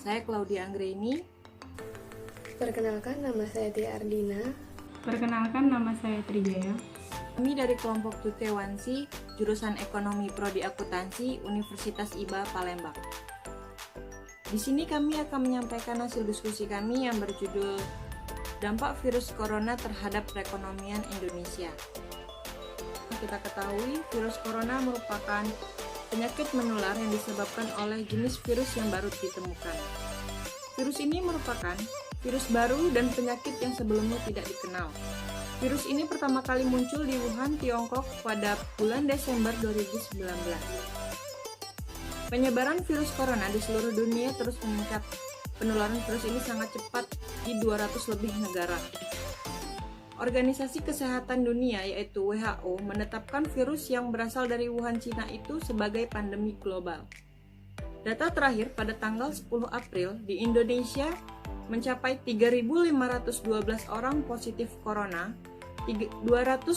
Saya Claudia Anggreni. Perkenalkan, nama saya Tia Ardina. Perkenalkan, nama saya Trijaya. Kami dari kelompok Tutewansi, jurusan Ekonomi Prodi Akuntansi, Universitas IBA Palembang. Di sini kami akan menyampaikan hasil diskusi kami yang berjudul Dampak Virus Corona Terhadap Perekonomian Indonesia. Kita ketahui, virus corona merupakan penyakit menular yang disebabkan oleh jenis virus yang baru ditemukan. Virus ini merupakan virus baru dan penyakit yang sebelumnya tidak dikenal. Virus ini pertama kali muncul di Wuhan, Tiongkok pada bulan Desember 2019. Penyebaran virus corona di seluruh dunia terus meningkat. Penularan virus ini sangat cepat di 200 lebih negara. Organisasi Kesehatan Dunia yaitu WHO menetapkan virus yang berasal dari Wuhan, Cina itu sebagai pandemi global. Data terakhir pada tanggal 10 April di Indonesia mencapai 3.512 orang positif corona, 282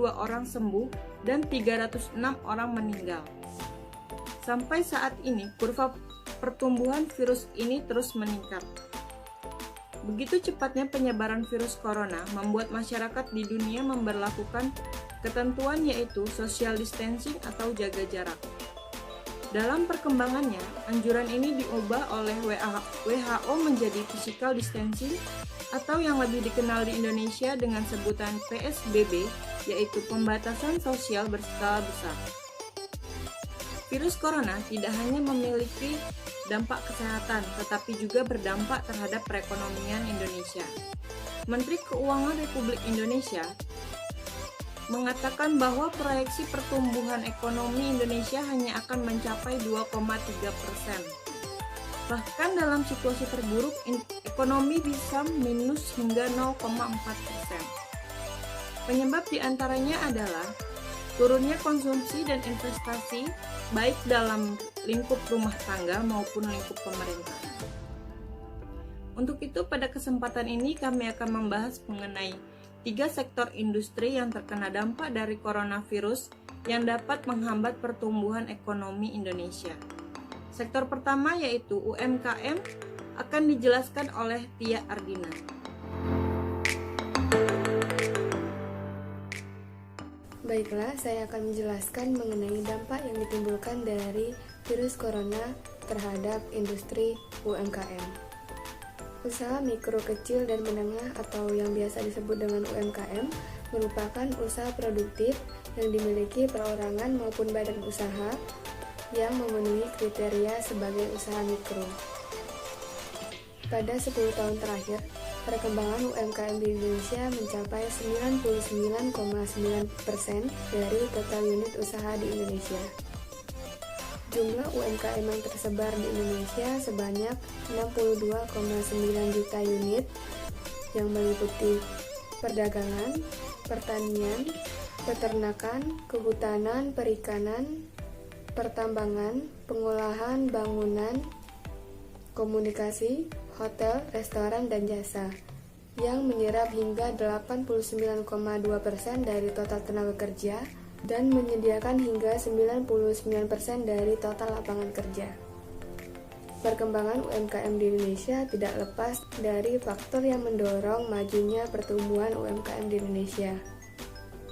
orang sembuh, dan 306 orang meninggal. Sampai saat ini, kurva pertumbuhan virus ini terus meningkat. Begitu cepatnya penyebaran virus corona membuat masyarakat di dunia memberlakukan ketentuan yaitu social distancing atau jaga jarak. Dalam perkembangannya, anjuran ini diubah oleh WHO menjadi physical distancing atau yang lebih dikenal di Indonesia dengan sebutan PSBB, yaitu pembatasan sosial berskala besar. Virus corona tidak hanya memiliki dampak kesehatan, tetapi juga berdampak terhadap perekonomian Indonesia. Menteri Keuangan Republik Indonesia mengatakan bahwa proyeksi pertumbuhan ekonomi Indonesia hanya akan mencapai 2,3%. Bahkan dalam situasi terburuk, ekonomi bisa minus hingga 0,4%. Penyebab diantaranya adalah turunnya konsumsi dan investasi baik dalam lingkup rumah tangga maupun lingkup pemerintah. Untuk itu, pada kesempatan ini kami akan membahas mengenai 3 sektor industri yang terkena dampak dari coronavirus yang dapat menghambat pertumbuhan ekonomi Indonesia. Sektor pertama yaitu UMKM akan dijelaskan oleh Tia Ardina. Baiklah, saya akan menjelaskan mengenai dampak yang ditimbulkan dari virus corona terhadap industri UMKM. Usaha mikro, kecil, dan menengah atau yang biasa disebut dengan UMKM merupakan usaha produktif yang dimiliki perorangan maupun badan usaha yang memenuhi kriteria sebagai usaha mikro. Pada 10 tahun terakhir, perkembangan UMKM di Indonesia mencapai 99,9% dari total unit usaha di Indonesia. Jumlah UMKM yang tersebar di Indonesia sebanyak 62,9 juta unit yang meliputi perdagangan, pertanian, peternakan, kehutanan, perikanan, pertambangan, pengolahan bangunan, komunikasi, hotel, restoran, dan jasa yang menyerap hingga 89,2% dari total tenaga kerja dan menyediakan hingga 99% dari total lapangan kerja. Perkembangan UMKM di Indonesia tidak lepas dari faktor yang mendorong majunya pertumbuhan UMKM di Indonesia.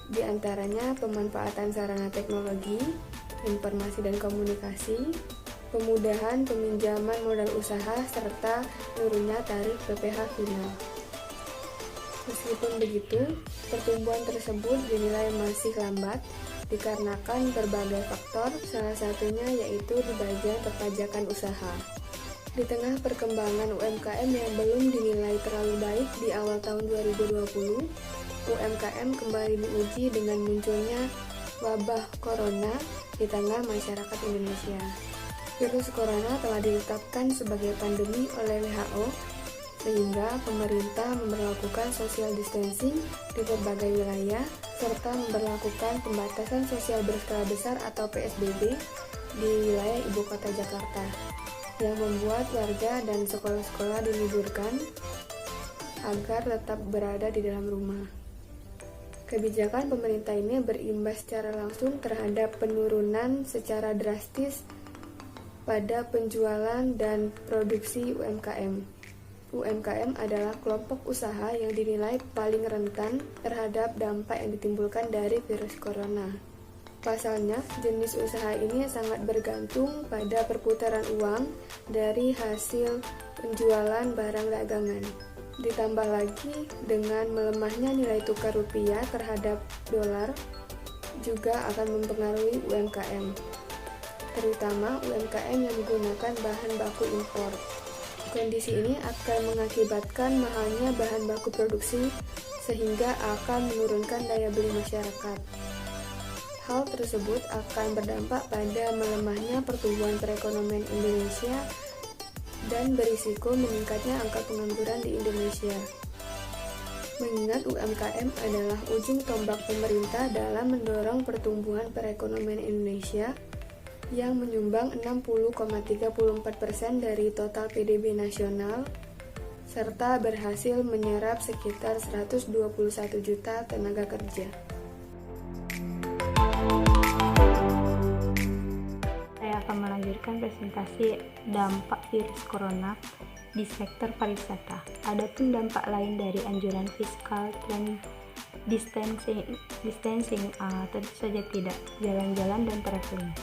Di antaranya pemanfaatan sarana teknologi, informasi dan komunikasi, pemudahan peminjaman modal usaha, serta menurunnya tarif PPh final. Meskipun begitu, pertumbuhan tersebut dinilai masih lambat dikarenakan berbagai faktor, salah satunya yaitu di bagian perpajakan usaha. Di tengah perkembangan UMKM yang belum dinilai terlalu baik di awal tahun 2020, UMKM kembali diuji dengan munculnya wabah corona di tengah masyarakat Indonesia. Virus corona telah ditetapkan sebagai pandemi oleh WHO, sehingga pemerintah memberlakukan social distancing di berbagai wilayah serta memberlakukan pembatasan sosial berskala besar atau PSBB di wilayah ibu kota Jakarta, yang membuat warga dan sekolah-sekolah diliburkan agar tetap berada di dalam rumah. Kebijakan pemerintah ini berimbas secara langsung terhadap penurunan secara drastis pada penjualan dan produksi UMKM. UMKM adalah kelompok usaha yang dinilai paling rentan terhadap dampak yang ditimbulkan dari virus corona. Pasalnya, jenis usaha ini sangat bergantung pada perputaran uang dari hasil penjualan barang dagangan. Ditambah lagi dengan melemahnya nilai tukar rupiah terhadap dolar juga akan mempengaruhi UMKM, terutama UMKM yang menggunakan bahan baku impor. Kondisi ini akan mengakibatkan mahalnya bahan baku produksi sehingga akan menurunkan daya beli masyarakat. Hal tersebut akan berdampak pada melemahnya pertumbuhan perekonomian Indonesia dan berisiko meningkatnya angka pengangguran di Indonesia. Mengingat UMKM adalah ujung tombak pemerintah dalam mendorong pertumbuhan perekonomian Indonesia yang menyumbang 60,34% dari total PDB nasional, serta berhasil menyerap sekitar 121 juta tenaga kerja. Saya akan melanjutkan presentasi dampak virus corona di sektor pariwisata. Adapun dampak lain dari anjuran fiskal dan distancing tentu saja tidak. Jalan-jalan dan traveling.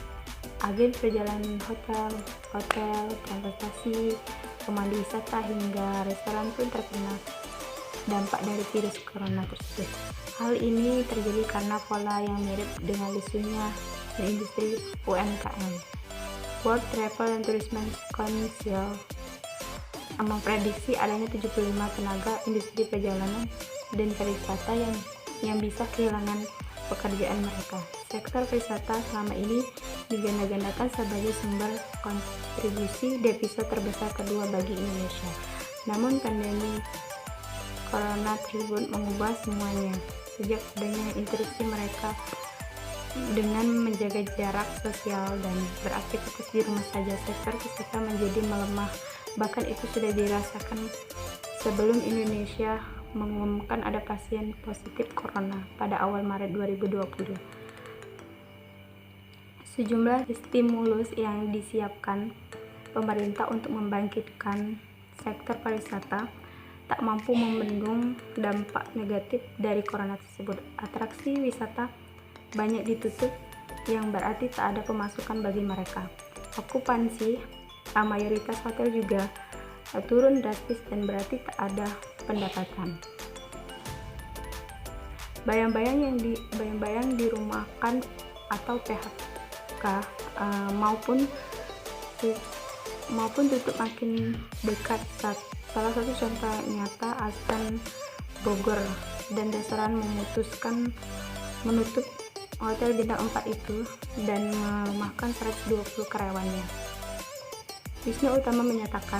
Agen perjalanan hotel, transportasi, pemandu wisata hingga restoran pun terkena dampak dari virus corona tersebut. Hal ini terjadi karena pola yang mirip dengan lesunya industri UMKM. World Travel and Tourism Council memprediksi adanya 75 tenaga industri perjalanan dan pariwisata yang bisa kehilangan pekerjaan mereka. Sektor pariwisata selama ini diganda-gandakan sebagai sumber kontribusi devisa terbesar kedua bagi Indonesia. Namun pandemi corona tersebut mengubah semuanya. Sejak adanya interupsi mereka dengan menjaga jarak sosial dan beraktivitas di rumah saja, sektor wisata menjadi melemah. Bahkan itu sudah dirasakan sebelum Indonesia mengumumkan ada pasien positif corona pada awal Maret 2020. Sejumlah stimulus yang disiapkan pemerintah untuk membangkitkan sektor pariwisata tak mampu membendung dampak negatif dari corona tersebut. Atraksi wisata banyak ditutup, yang berarti tak ada pemasukan bagi mereka. Okupansi mayoritas hotel juga turun drastis dan berarti tak ada pendapatan. Bayang-bayang dirumahkan atau PHK maupun tutup makin dekat. Salah satu contoh nyata Aspen Bogor dan restoran memutuskan menutup hotel bintang 4 itu dan melemahkan 120 karyawannya. Wisnu Utama menyatakan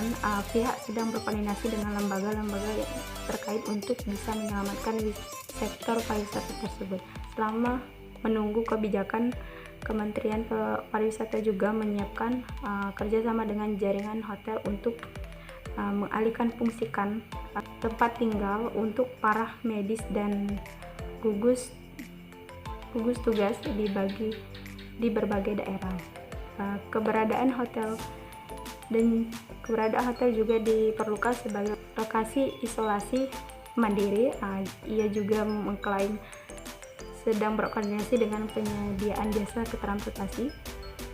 pihak sedang berkoordinasi dengan lembaga-lembaga yang terkait untuk bisa menyelamatkan sektor pariwisata tersebut. Selama menunggu kebijakan, Kementerian Pariwisata juga menyiapkan kerjasama dengan jaringan hotel untuk mengalihkan fungsikan tempat tinggal untuk para medis dan gugus tugas di berbagai daerah. Keberadaan hotel juga diperlukan sebagai lokasi isolasi mandiri. Ia juga mengklaim sedang berkoordinasi dengan penyediaan jasa transportasi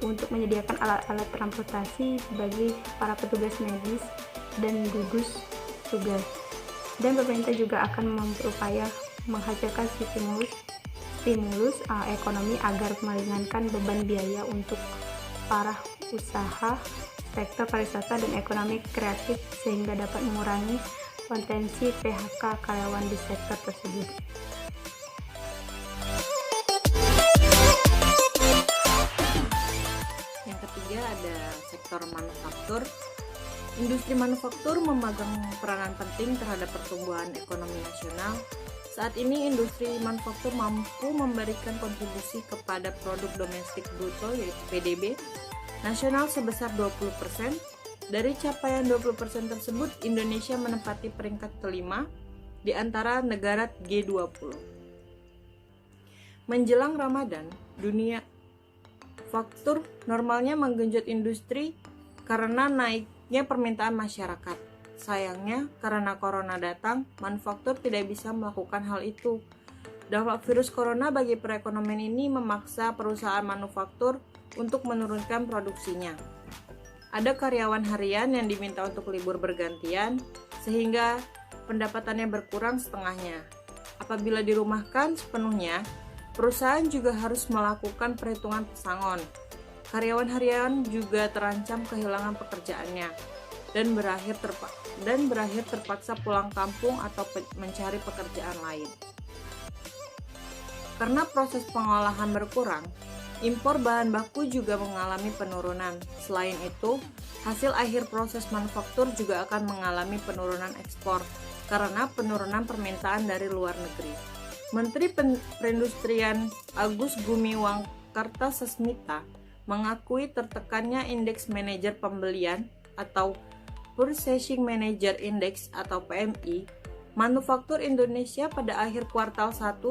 untuk menyediakan alat-alat transportasi bagi para petugas medis dan gugus tugas. Dan pemerintah juga akan berupaya menghasilkan stimulus ekonomi agar meringankan beban biaya untuk para usaha sektor pariwisata dan ekonomi kreatif sehingga dapat mengurangi potensi PHK karyawan di sektor tersebut. Yang ketiga ada sektor manufaktur. Industri manufaktur memegang peranan penting terhadap pertumbuhan ekonomi nasional. Saat ini industri manufaktur mampu memberikan kontribusi kepada produk domestik bruto yaitu PDB nasional sebesar 20%. Dari capaian 20% tersebut, Indonesia menempati peringkat kelima di antara negara G20. Menjelang Ramadan, dunia faktur normalnya menggenjot industri karena naiknya permintaan masyarakat. Sayangnya, karena corona datang, manufaktur tidak bisa melakukan hal itu. Dampak virus corona bagi perekonomian ini memaksa perusahaan manufaktur untuk menurunkan produksinya. Ada karyawan harian yang diminta untuk libur bergantian, sehingga pendapatannya berkurang setengahnya. Apabila dirumahkan sepenuhnya, perusahaan juga harus melakukan perhitungan pesangon. Karyawan harian juga terancam kehilangan pekerjaannya dan berakhir terpaksa pulang kampung atau mencari pekerjaan lain. Karena proses pengolahan berkurang, impor bahan baku juga mengalami penurunan. Selain itu, hasil akhir proses manufaktur juga akan mengalami penurunan ekspor karena penurunan permintaan dari luar negeri. Menteri Perindustrian Agus Gumiwang Kartasasmita mengakui tertekannya indeks manajer pembelian atau Purchasing Manager Index atau PMI manufaktur Indonesia pada akhir kuartal 1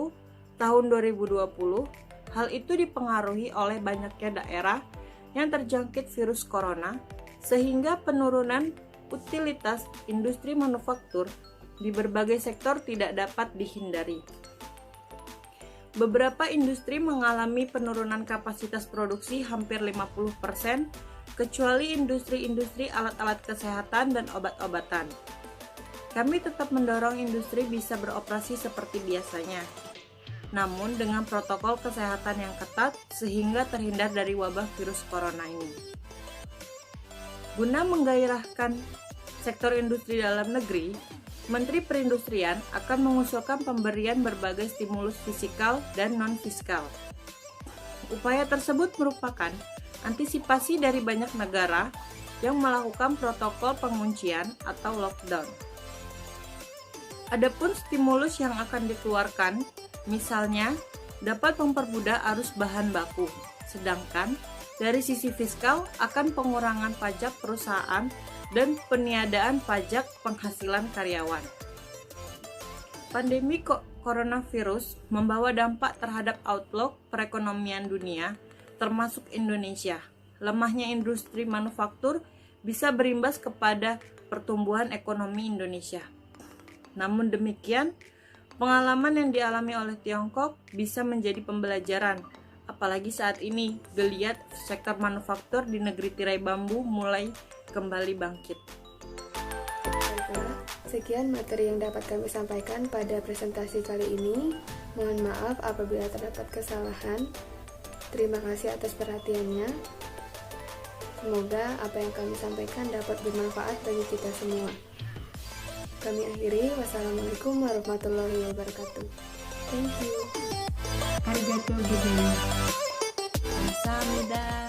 tahun 2020. Hal itu dipengaruhi oleh banyaknya daerah yang terjangkit virus corona, sehingga penurunan utilitas industri manufaktur di berbagai sektor tidak dapat dihindari. Beberapa industri mengalami penurunan kapasitas produksi hampir 50%, kecuali industri-industri alat-alat kesehatan dan obat-obatan. Kami tetap mendorong industri bisa beroperasi seperti biasanya, namun dengan protokol kesehatan yang ketat sehingga terhindar dari wabah virus corona ini. Guna menggairahkan sektor industri dalam negeri, Menteri Perindustrian akan mengusulkan pemberian berbagai stimulus fiskal dan non-fiskal. Upaya tersebut merupakan antisipasi dari banyak negara yang melakukan protokol penguncian atau lockdown. Adapun stimulus yang akan dikeluarkan misalnya, dapat mempermudah arus bahan baku, sedangkan dari sisi fiskal akan pengurangan pajak perusahaan dan peniadaan pajak penghasilan karyawan. Pandemi coronavirus membawa dampak terhadap outlook perekonomian dunia, termasuk Indonesia. Lemahnya industri manufaktur bisa berimbas kepada pertumbuhan ekonomi Indonesia. Namun demikian, pengalaman yang dialami oleh Tiongkok bisa menjadi pembelajaran, apalagi saat ini geliat sektor manufaktur di negeri tirai bambu mulai kembali bangkit. Baiklah, sekian materi yang dapat kami sampaikan pada presentasi kali ini. Mohon maaf apabila terdapat kesalahan. Terima kasih atas perhatiannya. Semoga apa yang kami sampaikan dapat bermanfaat bagi kita semua. Kami akhiri. Wassalamualaikum warahmatullahi wabarakatuh. Thank you. Arigatou gozaimasu. Kamsahamnida.